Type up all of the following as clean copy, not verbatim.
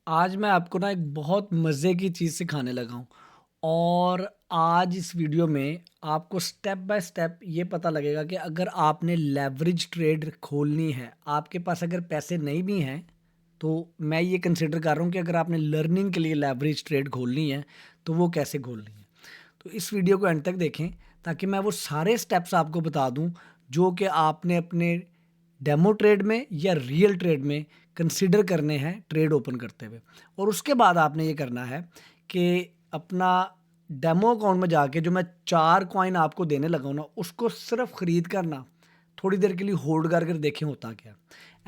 आज मैं आपको ना एक बहुत मज़े की चीज़ सिखाने लगा हूँ और आज इस वीडियो में आपको स्टेप बाय स्टेप ये पता लगेगा कि अगर आपने लेवरेज ट्रेड खोलनी है, आपके पास अगर पैसे नहीं भी हैं, तो मैं ये कंसिडर कर रहा हूँ कि अगर आपने लर्निंग के लिए लेवरेज ट्रेड खोलनी है, तो वो कैसे खोलनी है। तो इस वीडियो को एंड तक देखें ताकि मैं वो सारे स्टेप्स आपको बता दूँ जो कि आपने अपने डेमो ट्रेड में या रियल ट्रेड में कंसिडर करने हैं ट्रेड ओपन करते हुए। और उसके बाद आपने ये करना है कि अपना डेमो अकाउंट में जाके जो मैं 4 कॉइन आपको देने लगा हूँ ना, उसको सिर्फ ख़रीद कर ना थोड़ी देर के लिए होल्ड कर कर देखें होता क्या।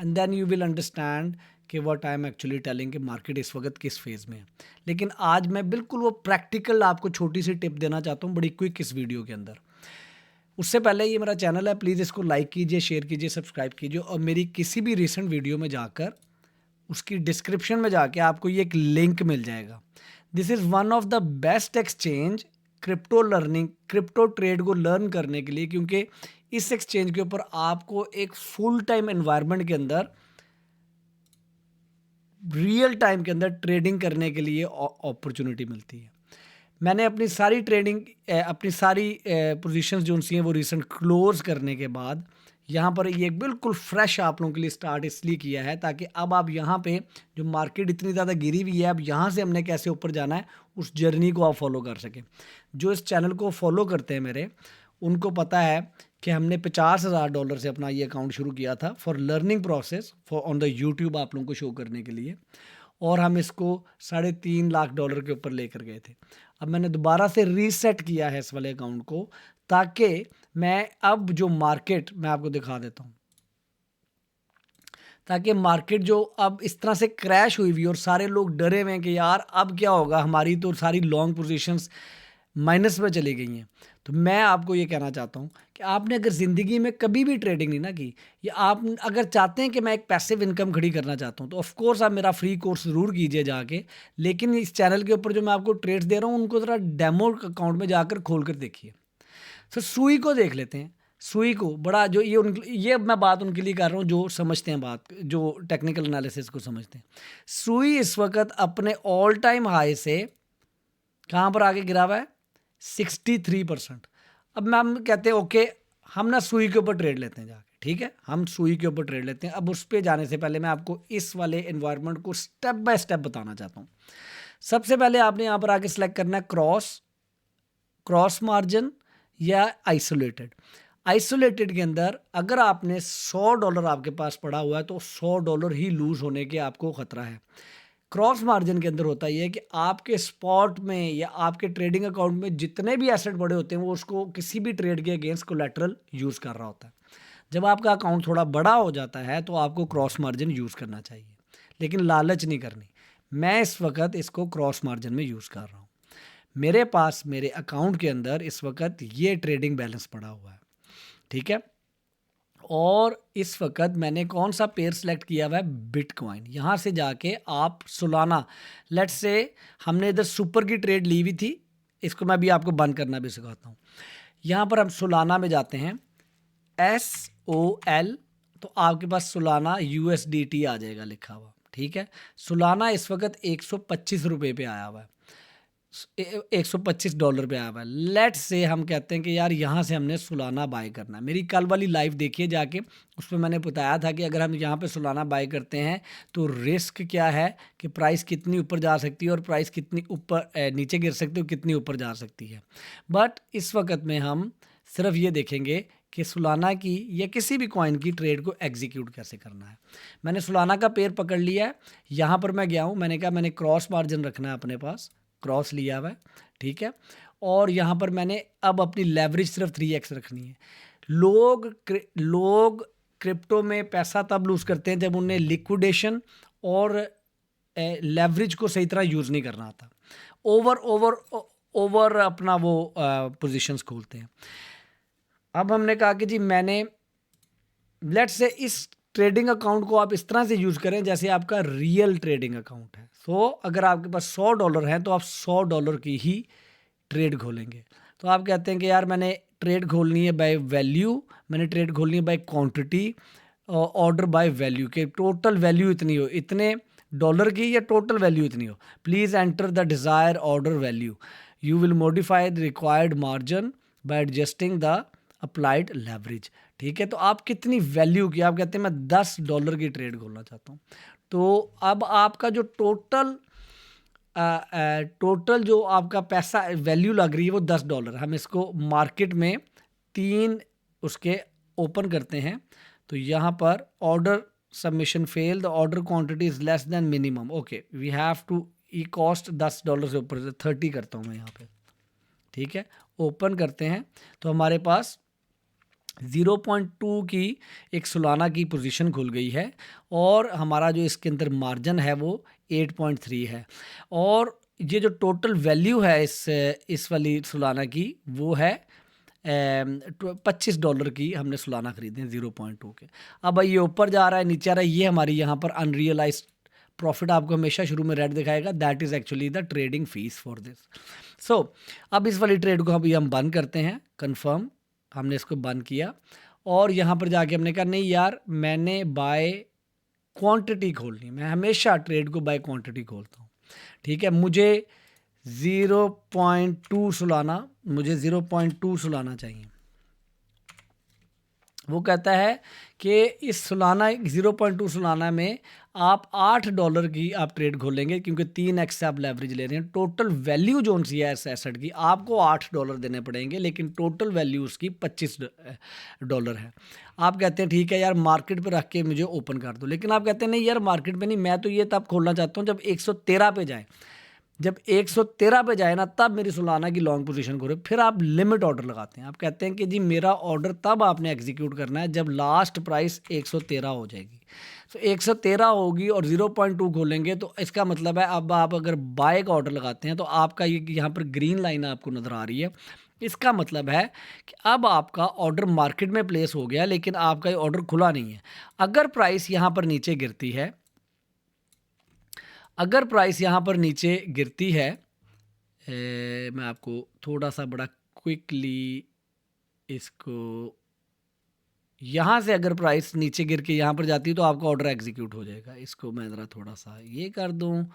And then you will understand कि what I am actually telling कि मार्केट इस वक्त किस फेज़ में है। लेकिन आज मैं बिल्कुल वो प्रैक्टिकल आपको छोटी सी टिप देना चाहता हूँ बड़ी क्विक इस वीडियो के अंदर। उससे पहले ये मेरा चैनल है, प्लीज़ इसको लाइक कीजिए, शेयर कीजिए, सब्सक्राइब कीजिए और मेरी किसी भी रिसेंट वीडियो में जाकर उसकी डिस्क्रिप्शन में जाके आपको ये एक लिंक मिल जाएगा। This is one of the best exchange crypto trade को लर्न करने के लिए, क्योंकि इस एक्सचेंज के ऊपर आपको एक फुल टाइम एनवायरनमेंट के अंदर रियल टाइम के अंदर ट्रेडिंग करने के लिए अपॉर्चुनिटी मिलती है। मैंने अपनी सारी पोजीशंस जो सी हैं वो रिसेंट क्लोज करने के बाद यहाँ पर ये एक बिल्कुल फ्रेश आप लोगों के लिए स्टार्ट इसलिए किया है ताकि अब आप यहाँ पे जो मार्केट इतनी ज़्यादा गिरी हुई है, अब यहाँ से हमने कैसे ऊपर जाना है उस जर्नी को आप फॉलो कर सकें। जो इस चैनल को फॉलो करते हैं मेरे, उनको पता है कि हमने $50,000 से अपना ये अकाउंट शुरू किया था for learning process for on the YouTube आप लोगों को शो करने के लिए, और हम इसको $3.5 लाख के ऊपर लेकर गए थे। अब मैंने दोबारा से रीसेट किया है इस वाले अकाउंट को ताकि मैं अब जो मार्केट मैं आपको दिखा देता हूँ, ताकि मार्केट जो अब इस तरह से क्रैश हुई हुई और सारे लोग डरे हुए हैं कि यार अब क्या होगा, हमारी तो सारी लॉन्ग पोजीशंस माइनस में चली गई हैं। तो मैं आपको ये कहना चाहता हूँ कि आपने अगर ज़िंदगी में कभी भी ट्रेडिंग नहीं ना की, या आप अगर चाहते हैं कि मैं एक पैसिव इनकम खड़ी करना चाहता हूँ, तो ऑफ कोर्स आप मेरा फ्री कोर्स ज़रूर कीजिए जाके। लेकिन इस चैनल के ऊपर जो मैं आपको ट्रेड्स दे रहा हूँ उनको ज़रा डेमो अकाउंट में जाकर खोल कर देखिए। सर सुई को देख लेते हैं। सुई को बड़ा जो ये मैं बात उनके लिए कर रहा हूँ जो समझते हैं बात, जो टेक्निकल एनालिसिस को समझते हैं। सुई इस वक्त अपने ऑल टाइम हाई से कहाँ पर आके गिरा हुआ है, 63%। अब हम कहते हैं ओके, हम ना सुई के ऊपर ट्रेड लेते हैं जाके, ठीक है, हम सुई के ऊपर ट्रेड लेते हैं। अब उस पर जाने से पहले मैं आपको इस वाले एनवायरनमेंट को स्टेप बाय स्टेप बताना चाहता हूँ। सबसे पहले आपने यहाँ पर आके सिलेक्ट करना है क्रॉस मार्जिन या आइसोलेटेड। आइसोलेटेड के अंदर अगर आपने $100 आपके पास पड़ा हुआ है तो $100 ही लूज होने के आपको खतरा है। क्रॉस मार्जिन के अंदर होता ये है कि आपके स्पॉट में या आपके ट्रेडिंग अकाउंट में जितने भी एसेट बड़े होते हैं वो उसको किसी भी ट्रेड के अगेंस्ट कोलैटरल यूज़ कर रहा होता है। जब आपका अकाउंट थोड़ा बड़ा हो जाता है तो आपको क्रॉस मार्जिन यूज़ करना चाहिए, लेकिन लालच नहीं करनी। मैं इस वक्त इसको क्रॉस मार्जिन में यूज़ कर रहा हूँ। मेरे पास मेरे अकाउंट के अंदर इस वक्त ये ट्रेडिंग बैलेंस पड़ा हुआ है, ठीक है। और इस वक्त मैंने कौन सा पेयर सेलेक्ट किया हुआ है, बिटकॉइन। यहाँ से जाके आप सोलाना, लेट्स से हमने इधर सुपर की ट्रेड ली हुई थी, इसको मैं भी आपको बंद करना भी सिखाता हूँ। यहाँ पर हम सोलाना में जाते हैं, SOL, तो आपके पास सोलाना USDT आ जाएगा लिखा हुआ, ठीक है। सोलाना इस वक्त $125 पे आया हुआ है, $125 पे आया हुआ है। लेट्स से हम कहते हैं कि यार यहाँ से हमने सोलाना बाय करना है। मेरी कल वाली लाइव देखिए जाके, उसमें मैंने बताया था कि अगर हम यहाँ पे सोलाना बाय करते हैं तो रिस्क क्या है कि प्राइस कितनी ऊपर जा सकती है और प्राइस कितनी ऊपर नीचे गिर सकती है और कितनी ऊपर जा सकती है। बट इस वक्त में हम सिर्फ ये देखेंगे कि सोलाना की या किसी भी कॉइन की ट्रेड को एग्जीक्यूट कैसे करना है। मैंने सोलाना का पेयर पकड़ लिया है, यहाँ पर मैं गया हूँ, मैंने कहा मैंने क्रॉस मार्जिन रखना है अपने पास, क्रॉस लिया हुआ है, ठीक है। और यहाँ पर मैंने अब अपनी लेवरेज सिर्फ 3x रखनी है। लोग क्रिप्टो में पैसा तब लूज़ करते हैं जब उन्हें लिक्विडेशन और लेवरेज को सही तरह यूज़ नहीं करना आता, ओवर ओवर ओवर अपना वो पोजीशंस खोलते हैं। अब हमने कहा कि जी मैंने, लेट्स से इस ट्रेडिंग अकाउंट को आप इस तरह से यूज़ करें जैसे आपका रियल ट्रेडिंग अकाउंट है। सो अगर आपके पास $100 हैं तो आप $100 की ही ट्रेड खोलेंगे। तो आप कहते हैं कि यार मैंने ट्रेड खोलनी है बाय वैल्यू, मैंने ट्रेड खोलनी है by quantity, order by value, के टोटल वैल्यू इतनी हो, इतने डॉलर की या टोटल वैल्यू इतनी हो, please enter the desire order value, you will modify the required margin bye adjusting the applied leverage. ठीक है, तो आप कितनी वैल्यू की, आप कहते हैं मैं $10 की ट्रेड खोलना चाहता हूँ, तो अब आपका जो टोटल जो आपका पैसा वैल्यू लग रही है वो $10। हम इसको मार्केट में 3 उसके ओपन करते हैं, तो यहाँ पर order submission fail, the order quantity is less than minimum, okay we have to, ई कॉस्ट $10 से ऊपर, 30 करता हूँ मैं यहाँ पे। ठीक है, ओपन करते हैं तो हमारे पास 0.2 की एक सालाना की पोजीशन खुल गई है, और हमारा जो इसके अंदर मार्जिन है वो 8.3 है, और ये जो टोटल वैल्यू है इस वाली सालाना की वो है $25 की हमने सालाना खरीदे हैं 0.2 के। अब ये ऊपर जा रहा है नीचे आ रहा है, ये हमारी यहाँ पर अनरियलाइज प्रॉफिट आपको हमेशा शुरू में रेड दिखाएगा, that is actually the trading fees for this. So अब इस वाली ट्रेड को अभी हम बंद करते हैं, कंफर्म, हमने इसको बंद किया, और यहाँ पर जाके हमने कहा नहीं यार मैंने बाय क्वांटिटी खोलनी, मैं हमेशा ट्रेड को बाय क्वांटिटी खोलता हूँ। ठीक है, मुझे 0.2 सालाना, मुझे 0.2 सालाना चाहिए। वो कहता है कि इस सालाना 0.2 सालाना में आप $8 की आप ट्रेड खोलेंगे, क्योंकि 3x से आप लेवरेज ले रहे हैं। टोटल वैल्यू जो सी है इस एसेट की आपको $8 देने पड़ेंगे, लेकिन टोटल वैल्यू उसकी $25 है। आप कहते हैं ठीक है यार मार्केट पर रख के मुझे ओपन कर दो, लेकिन आप कहते हैं नहीं यार मार्केट पे नहीं, मैं तो ये तब खोलना चाहता हूँ जब 113 पे जाए, जब 113 पे जाए ना तब मेरी सालाना की लॉन्ग पोजीशन खोले, फिर आप लिमिट ऑर्डर लगाते हैं। आप कहते हैं कि जी मेरा ऑर्डर तब आपने एग्जीक्यूट करना है जब लास्ट प्राइस 113 हो जाएगी। तो 113 होगी और 0.2 खोलेंगे, तो इसका मतलब है अब आप अगर बाय का ऑर्डर लगाते हैं तो आपका ये यहाँ पर ग्रीन लाइन आपको नज़र आ रही है, इसका मतलब है कि अब आपका ऑर्डर मार्केट में प्लेस हो गया, लेकिन आपका ये ऑर्डर खुला नहीं है। अगर प्राइस यहाँ पर नीचे गिरती है, अगर प्राइस यहाँ पर नीचे गिरती है, मैं आपको थोड़ा सा बड़ा क्विकली इसको, यहाँ से अगर प्राइस नीचे गिर के यहाँ पर जाती है तो आपका ऑर्डर एग्जीक्यूट हो जाएगा। इसको मैं ज़रा थोड़ा सा ये कर दूँ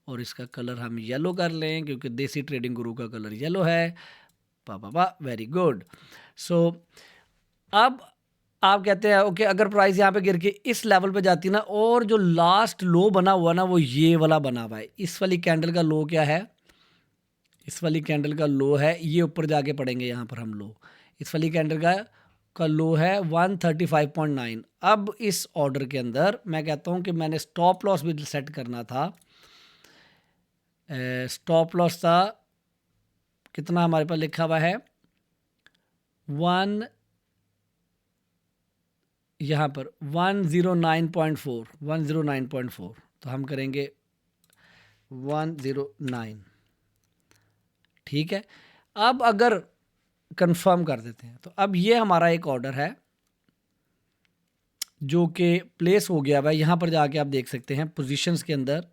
और इसका कलर हम येलो कर लें, क्योंकि देसी ट्रेडिंग गुरु का कलर येलो है। पापा वेरी गुड। सो अब आप कहते हैं ओके अगर प्राइस यहाँ पे गिर के इस लेवल पे जाती है ना, और जो लास्ट लो बना हुआ ना वो ये वाला बना हुआ है, इस वाली कैंडल का लो क्या है, इस वाली कैंडल का लो है, ये ऊपर जाके पड़ेंगे यहाँ पर हम लो, इस वाली कैंडल का लो है 135.9। अब इस ऑर्डर के अंदर मैं कहता हूँ कि मैंने स्टॉप लॉस भी सेट करना था। स्टॉप लॉस था कितना, हमारे पास लिखा हुआ है 1, यहाँ पर 109.4, तो हम करेंगे 109। ठीक है, अब अगर कंफर्म कर देते हैं तो अब ये हमारा एक ऑर्डर है जो कि प्लेस हो गया है। यहाँ पर जाके आप देख सकते हैं पोजीशंस के अंदर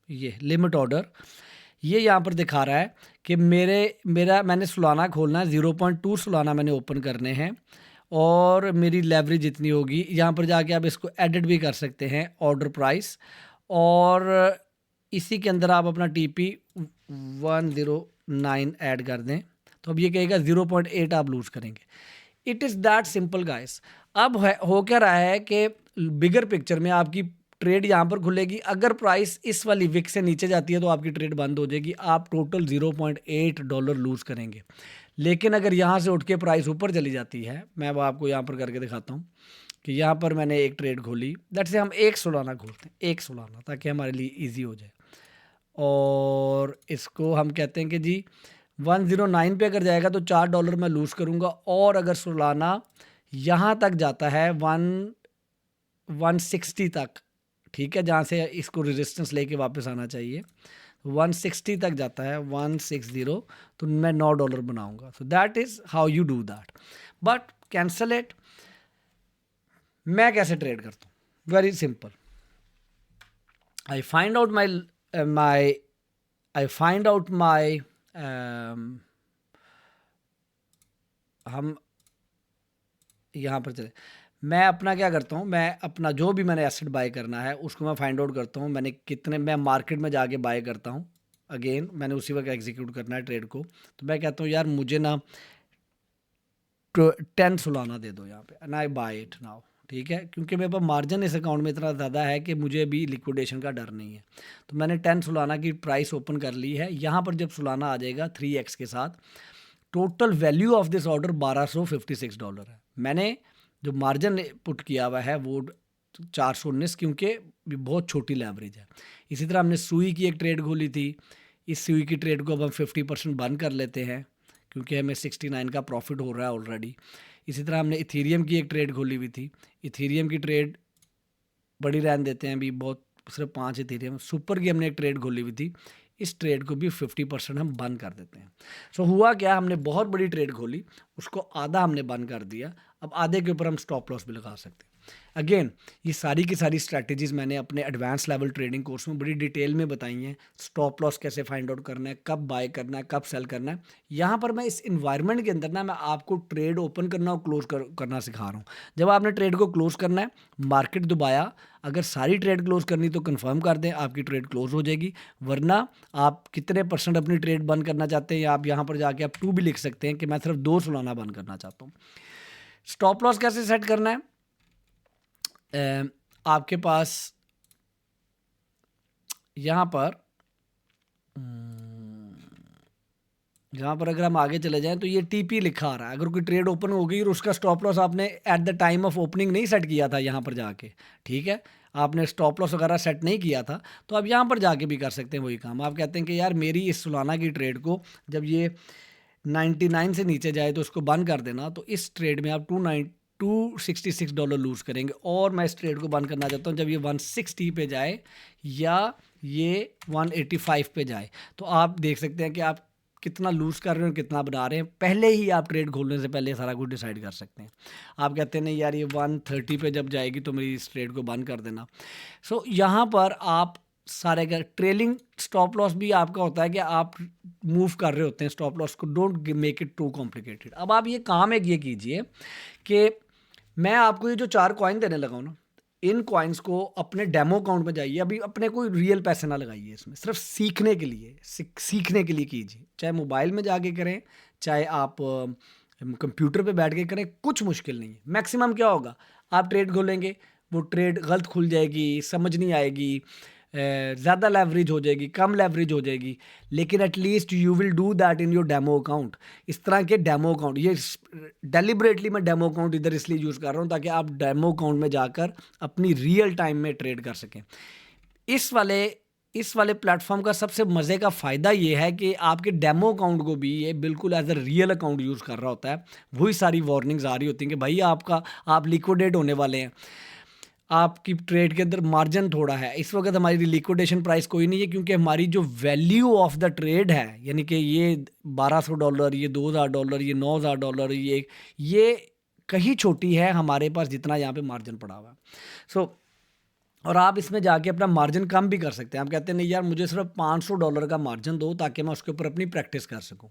ये लिमिट ऑर्डर, ये यहाँ पर दिखा रहा है कि मैंने सालाना खोलना है, 0.2 सालाना मैंने ओपन करने हैं, और मेरी लेवरेज इतनी होगी। यहाँ पर जाके आप इसको एडिट भी कर सकते हैं ऑर्डर प्राइस, और इसी के अंदर आप अपना TP 109 ऐड कर दें, तो अब ये कहेगा 0.8 आप लूज़ करेंगे। It is that simple guys. अब हो क्या रहा है कि बिगर पिक्चर में आपकी ट्रेड यहाँ पर खुलेगी, अगर प्राइस इस वाली विक से नीचे जाती है तो आपकी ट्रेड बंद हो जाएगी, आप टोटल $0.8 लूज़ करेंगे। लेकिन अगर यहाँ से उठ के प्राइस ऊपर चली जाती है, मैं वो आपको यहाँ पर करके दिखाता हूँ कि यहाँ पर मैंने एक ट्रेड खोली, दैट से हम एक सालाना खोलते हैं, एक सालाना, ताकि हमारे लिए ईजी हो जाए, और इसको हम कहते हैं कि जी 109 पे अगर जाएगा तो $4 मैं लूज़ करूँगा, और अगर सालाना यहाँ तक जाता है 160 तक, ठीक है, जहाँ से इसको रेजिस्टेंस लेके वापस आना चाहिए, 160 तक जाता है 160, तो मैं $9 बनाऊंगा। So that is how you do that. But cancel it, मैं कैसे ट्रेड करता हूँ, very simple. I find out my हम यहाँ पर चले, मैं अपना क्या करता हूँ, मैं अपना जो भी मैंने एसेट बाय करना है उसको मैं फाइंड आउट करता हूँ, मैंने कितने, मैं मार्केट में जाके बाय करता हूँ। अगेन मैंने उसी वक्त एग्जीक्यूट करना है ट्रेड को, तो मैं कहता हूँ यार मुझे ना 10 सुलाना दे दो यहाँ पे, and I buy it now. ठीक है, क्योंकि मेरे पास मार्जिन इस अकाउंट में इतना ज़्यादा है कि मुझे भी लिक्विडेशन का डर नहीं है। तो मैंने 10 सुलाना की प्राइस ओपन कर ली है। यहाँ पर जब सुलाना आ जाएगा 3x के साथ, total value of this order $1256 है। मैंने जो मार्जिन पुट किया हुआ है वो 419, क्योंकि भी बहुत छोटी लेवरेज है। इसी तरह हमने सुई की एक ट्रेड खोली थी, इस सुई की ट्रेड को अब हम 50% बंद कर लेते हैं क्योंकि हमें 69 का प्रॉफिट हो रहा है ऑलरेडी। इसी तरह हमने इथेरियम की एक ट्रेड खोली हुई थी, इथेरियम की ट्रेड बड़ी रहने देते हैं अभी, बहुत सिर्फ 5 इथेरियम। सुपर की हमने एक ट्रेड खोली हुई थी, इस ट्रेड को भी 50% हम बंद कर देते हैं। सो हुआ क्या, हमने बहुत बड़ी ट्रेड खोली, उसको आधा हमने बंद कर दिया, अब आधे के ऊपर हम स्टॉप लॉस भी लगा सकते हैं। अगेन ये सारी की सारी स्ट्रैटेजीज मैंने अपने एडवांस लेवल ट्रेडिंग कोर्स में बड़ी डिटेल में बताई हैं। स्टॉप लॉस कैसे फाइंड आउट करना है, कब बाय करना है, कब सेल करना है। यहाँ पर मैं इस इन्वायरमेंट के अंदर ना मैं आपको ट्रेड ओपन करना और क्लोज करना सिखा रहा हूँ। जब आपने ट्रेड को क्लोज करना है, मार्केट दुबाया, अगर सारी ट्रेड क्लोज करनी तो कंफर्म कर दें, आपकी ट्रेड क्लोज हो जाएगी। वरना आप कितने % अपनी ट्रेड बंद करना चाहते हैं, या आप यहाँ पर जाके आप 2 भी लिख सकते हैं कि मैं सिर्फ 2 सुलाना बंद करना चाहता हूँ। स्टॉप लॉस कैसे सेट करना है, आपके पास यहाँ पर अगर हम आगे चले जाएं तो ये टीपी लिखा आ रहा है। अगर कोई ट्रेड ओपन हो गई और उसका स्टॉप लॉस आपने at the time of opening नहीं सेट किया था यहाँ पर जाके, ठीक है, आपने स्टॉप लॉस वगैरह सेट नहीं किया था, तो आप यहाँ पर जाके भी कर सकते हैं वही काम। आप कहते हैं कि यार मेरी इस सुलाना की ट्रेड को जब ये 99 से नीचे जाए तो उसको बंद कर देना, तो इस ट्रेड में आप $266 लूज़ करेंगे, और मैं इस ट्रेड को बंद करना चाहता हूँ जब ये 160 पे जाए या ये 185 पे जाए। तो आप देख सकते हैं कि आप कितना लूज़ कर रहे हैं और कितना बना रहे हैं, पहले ही आप ट्रेड खोलने से पहले सारा कुछ डिसाइड कर सकते हैं। आप कहते हैं नहीं यार ये 130 पे जब जाएगी तो मेरी इस ट्रेड को बंद कर देना। सो यहाँ पर आप सारे का ट्रेलिंग स्टॉप लॉस भी आपका होता है कि आप मूव कर रहे होते हैं स्टॉप लॉस को, don't make it too complicated. अब आप ये काम एक ये कीजिए कि मैं आपको ये जो 4 कॉइन देने लगा हूँ ना, इन कॉइन्स को अपने डेमो अकाउंट में जाइए, अभी अपने कोई रियल पैसे ना लगाइए इसमें, सिर्फ सीखने के लिए सीखने के लिए कीजिए। चाहे मोबाइल में जाके करें, चाहे आप कंप्यूटर पे बैठ के करें, कुछ मुश्किल नहीं है। मैक्सिमम क्या होगा, आप ट्रेड खोलेंगे, वो ट्रेड गलत खुल जाएगी, समझ नहीं आएगी, ज़्यादा लेवरेज हो जाएगी, कम लेवरेज हो जाएगी, लेकिन at least you will do that in your demo account. इस तरह के डेमो अकाउंट, ये डेलिबरेटली मैं डेमो अकाउंट इधर इसलिए यूज़ कर रहा हूँ ताकि आप डेमो अकाउंट में जाकर अपनी रियल टाइम में ट्रेड कर सकें। इस वाले प्लेटफॉर्म का सबसे मज़े का फ़ायदा ये है कि आपके डेमो अकाउंट को भी ये बिल्कुल as a real account use कर रहा होता है। वही सारी वार्निंग्स आ रही होती हैं कि भाई आप लिक्विडेट होने वाले हैं, आपकी ट्रेड के अंदर मार्जिन थोड़ा है। इस वक्त हमारी लिक्विडेशन प्राइस कोई नहीं है, क्योंकि हमारी जो वैल्यू ऑफ द ट्रेड है, यानी कि ये $1200, ये $2000, ये $9000, ये कहीं छोटी है हमारे पास जितना यहाँ पे मार्जिन पड़ा हुआ है। सो और आप इसमें जाके अपना मार्जिन कम भी कर सकते हैं। आप कहते हैं नहीं यार मुझे सिर्फ $500 का मार्जिन दो ताकि मैं उसके ऊपर अपनी प्रैक्टिस कर सकूं।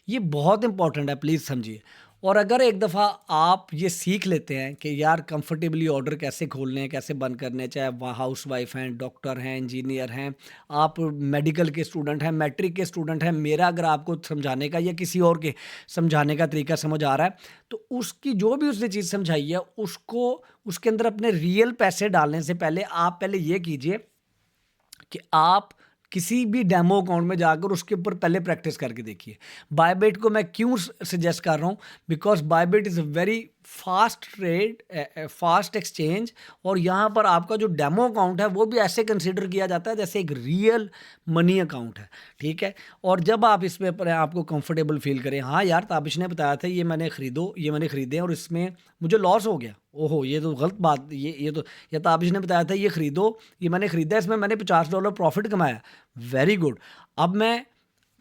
ये बहुत इंपॉर्टेंट है, प्लीज़ समझिए। और अगर एक दफ़ा आप ये सीख लेते हैं कि यार कंफर्टेबली ऑर्डर कैसे खोलने हैं, कैसे बंद करने हैं, चाहे वह हाउस वाइफ हैं, डॉक्टर हैं, इंजीनियर हैं, आप मेडिकल के स्टूडेंट हैं, मैट्रिक के स्टूडेंट हैं, मेरा अगर आपको समझाने का या किसी और के समझाने का तरीका समझ आ रहा है, तो उसकी जो भी उसने चीज़ समझाई है उसको उसके अंदर अपने रियल पैसे डालने से पहले आप पहले ये कीजिए कि आप किसी भी डेमो अकाउंट में जाकर उसके ऊपर पहले प्रैक्टिस करके देखिए। बायबिट को मैं क्यों सजेस्ट कर रहा हूँ, because Bybit is a very fast trade, fast exchange, और यहाँ पर आपका जो डेमो अकाउंट है वो भी ऐसे कंसिडर किया जाता है जैसे एक रियल मनी अकाउंट है, ठीक है। और जब आप इसमें अपने आपको कंफर्टेबल फील करें, हाँ यार ताबिश ने बताया था ये मैंने खरीदे और इसमें मुझे लॉस हो गया, ओहो ये तो गलत बात, ये ताबिश ने बताया था ये खरीदो, ये मैंने खरीदा, इसमें मैंने $50 प्रॉफिट कमाया, वेरी गुड। अब मैं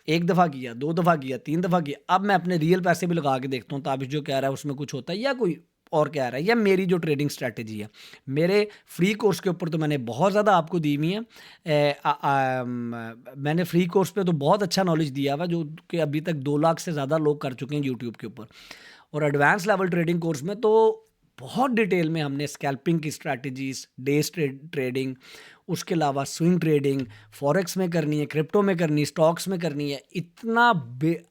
1 दफ़ा किया, 2 दफ़ा किया, 3 दफ़ा किया, अब मैं अपने रियल पैसे भी लगा के देखता हूँ ताबिश जो कह रहा है उसमें कुछ होता है या कोई और कह रहा है, या मेरी जो ट्रेडिंग स्ट्रैटेजी है। मेरे फ्री कोर्स के ऊपर तो मैंने बहुत ज़्यादा आपको दी हुई है। मैंने फ्री कोर्स पे तो बहुत अच्छा नॉलेज दिया हुआ जो कि अभी तक 2 लाख से ज़्यादा लोग कर चुके हैं यूट्यूब के ऊपर। और एडवांस लेवल ट्रेडिंग कोर्स में तो बहुत डिटेल में हमने स्कैल्पिंग की स्ट्रैटेजीज, डेज ट्रेडिंग, उसके अलावा स्विंग ट्रेडिंग फॉरेक्स में करनी है, क्रिप्टो में करनी है, स्टॉक्स में करनी है, इतना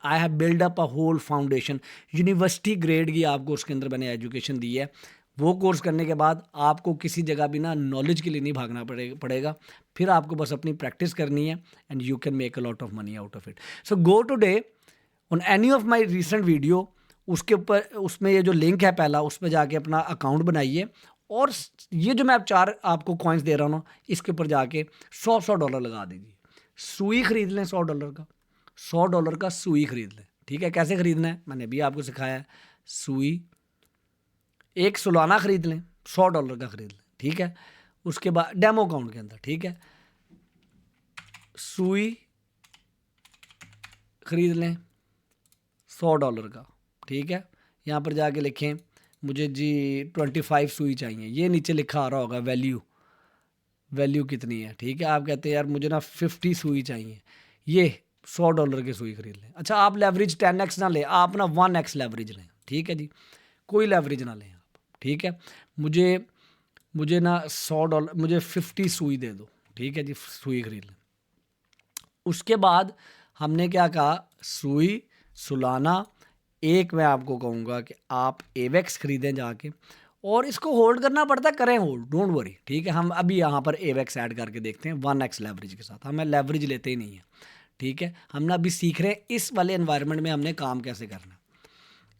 I have build up a whole foundation. University grade की आपको उसके अंदर मैंने एजुकेशन दी है। वो कोर्स करने के बाद आपको किसी जगह भी ना नॉलेज के लिए नहीं भागना पड़ेगा। फिर आपको बस अपनी प्रैक्टिस करनी है and you can make a lot of money out of it. So go today on any of my recent video, उसके ऊपर उसमें ये जो लिंक है पहला, उस पर जाके अपना अकाउंट बनाइए और ये जो मैं आप 4 आपको कॉइन्स दे रहा हूँ ना, इसके ऊपर जाके $100 लगा दीजिए। सुई खरीद लें $100 का, $100 का सुई खरीद लें। ठीक है, कैसे खरीदना है मैंने भी आपको सिखाया है। सुई एक सुलाना खरीद लें, $100 का खरीद लें। ठीक है, उसके बाद डेमो अकाउंट के अंदर, ठीक है, सुई खरीद लें $100 का। ठीक है, यहाँ पर जाके लिखें मुझे जी 25 सुई चाहिए, ये नीचे लिखा आ रहा होगा वैल्यू कितनी है। ठीक है, आप कहते हैं यार मुझे ना 50 सुई चाहिए, ये $100 की सुई खरीद लें। अच्छा, आप लेवरेज 10x ना लें, आप ना 1x लेवरेज लें। ठीक है जी, कोई लेवरेज ना लें आप। ठीक है, मुझे ना $100, मुझे 50 सुई दे दो। ठीक है जी, सुई खरीद लें। उसके बाद हमने क्या कहा, सुई, सुलाना। एक मैं आपको कहूँगा कि आप एवेक्स खरीदें जाके, और इसको होल्ड करना पड़ता है, करें होल्ड, डोंट वरी। ठीक है, हम अभी यहाँ पर एवेक्स ऐड करके देखते हैं 1x लेवरेज के साथ। हमें लेवरेज लेते ही नहीं है। ठीक है, हम ना अभी सीख रहे हैं इस वाले एनवायरनमेंट में हमने काम कैसे करना।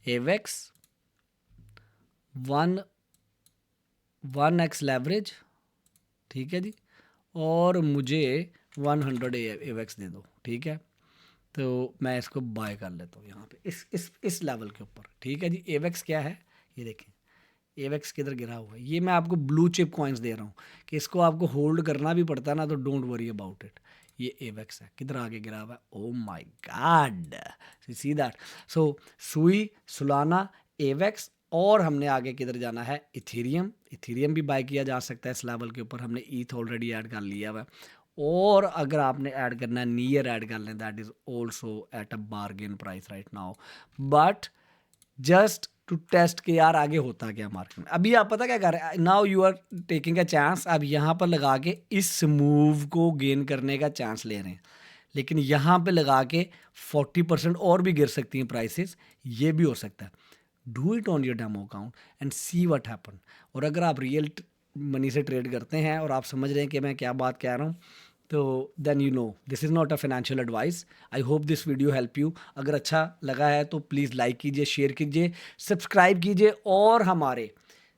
एवेक्स 1x लेवरेज, ठीक है जी, और मुझे 100 एवेक्स दे दो। ठीक है, तो मैं इसको बाय कर लेता हूँ यहाँ पे इस लेवल के ऊपर। ठीक है जी, एवेक्स क्या है ये देखें, एवेक्स किधर गिरा हुआ है। ये मैं आपको ब्लू चिप कॉइन्स दे रहा हूँ कि इसको आपको होल्ड करना भी पड़ता है ना, तो डोंट वरी अबाउट इट। ये एवेक्स है, किधर आगे गिरा हुआ है, oh my god, see that. So सुई, सुलाना, एवेक्स, और हमने आगे किधर जाना है, इथेरियम भी बाय किया जा सकता है इस लेवल के ऊपर। हमने ईथ ऑलरेडी ऐड कर लिया हुआ है, और अगर आपने ऐड करना है नियर ऐड कर लें, that is also at a bargain price right now, but just to test के यार आगे होता क्या मार्केट में। अभी आप पता क्या कर रहे हैं, now you are taking a chance, अब यहाँ पर लगा के इस मूव को गेन करने का चांस ले रहे हैं, लेकिन यहाँ पे लगा के 40% और भी गिर सकती हैं प्राइसेस, ये भी हो सकता है। Do it on your demo account and see what happen. और अगर आप रियल मनी से ट्रेड करते हैं और आप समझ रहे हैं कि मैं क्या बात कह रहा हूँ, तो then you know this is not a financial advice. I hope this video help you. अगर अच्छा लगा है तो प्लीज़ लाइक कीजिए, शेयर कीजिए, सब्सक्राइब कीजिए, और हमारे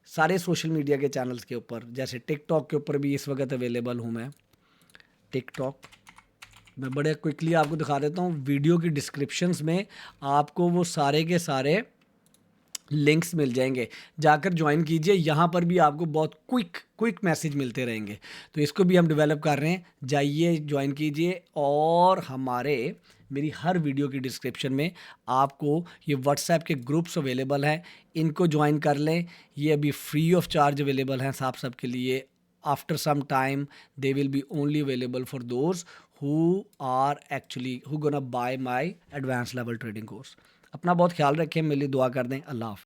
सारे सोशल मीडिया के चैनल्स के ऊपर, जैसे टिकटॉक के ऊपर भी इस वक्त अवेलेबल हूँ मैं। टिकटॉक मैं बड़े क्विकली आपको दिखा देता हूँ, वीडियो की डिस्क्रिप्शंस में आपको वो सारे के सारे लिंक्स मिल जाएंगे, जाकर ज्वाइन कीजिए। यहाँ पर भी आपको बहुत क्विक मैसेज मिलते रहेंगे, तो इसको भी हम डेवलप कर रहे हैं। जाइए, ज्वाइन कीजिए, और मेरी हर वीडियो की डिस्क्रिप्शन में आपको ये व्हाट्सएप के ग्रुप्स अवेलेबल हैं, इनको ज्वाइन कर लें। ये अभी फ्री ऑफ चार्ज अवेलेबल हैं आप सबके लिए। After some time they will be only available for those who gonna buy my advance level trading course. अपना बहुत ख्याल रखें, मेरे लिए दुआ कर दें। अल्लाह हाफ़िज़।